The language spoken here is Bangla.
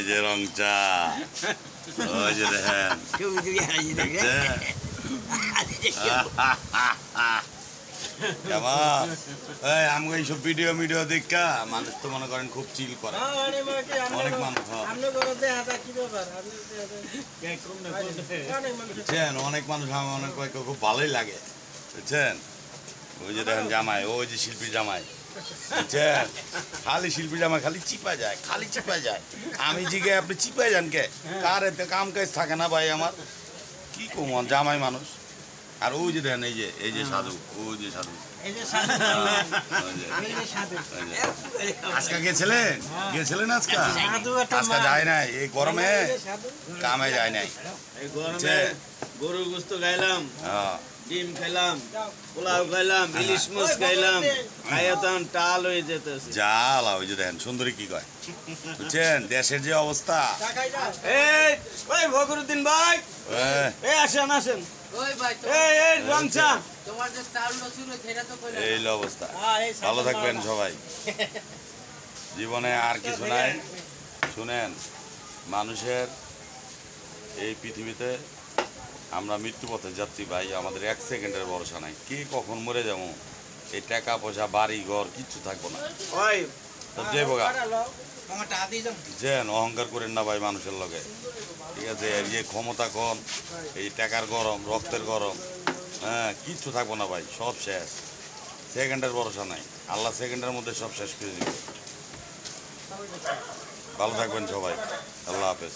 যে রংচা, ওই যে দেখেন কেমন আমি এইসব ভিডিও দেখা মানুষ তো মনে করেন খুব চিল করে, অনেক মানুষ বুঝছেন, অনেক মানুষ আমার অনেক খুব ভালোই লাগে বুঝছেন। ওই যে দেখেন জামাই, ওই যে শিল্পী জামাই বুঝছেন, খালি শিল্পী জামাই খালি চিপা যায়, খালি চিপা যায়। আমি জিগে আপনি চিপাই যান কে, কার এতে কাম কাজ থাকে না ভাই আমার, কি কমন জামাই মানুষ। আর ওই যে দেখেন এই যে সাধু, ওই যে সাধু আজকে গেছিলেন আজকে? আজকে যায় নাই, এই গরমে কামে যায় নাই। গরুর গোস্ত খাইলাম, ডিম খাইলাম, পোলাও খাইলাম, ইলিশ মাছ খাইলাম, খাইতাম টাল হয়ে যেতেছে জাল। ওই যে দেখেন সুন্দরী কি কয় বুঝছেন, দেশের যে অবস্থা। এই ফখরুদ্দিন ভাই, এই আসেন আসেন, এই অবস্থা। ভালো থাকবেন সবাই, জীবনে আর কিছু নাই। শুনেন, মানুষের এই পৃথিবীতে আমরা মৃত্যুপথে যাত্রী ভাই, আমাদের 1 সেকেন্ডের ভরসা নাই, কে কখন মরে যাবো। এই টাকা পয়সা বাড়ি ঘর কিচ্ছু থাকবো না, যেন অহংকার করেন না ভাই মানুষের লগে, ঠিক আছে। এই ক্ষমতা কম, এই টাকার গরম, রক্তের গরম, হ্যাঁ কিচ্ছু থাকবো না ভাই, সব শেষ। সেকেন্ডের ভরসা নাই, আল্লাহ সেকেন্ডের মধ্যে সব শেষ করে দিবে। ভালো থাকবেন সবাই, আল্লাহ হাফেজ।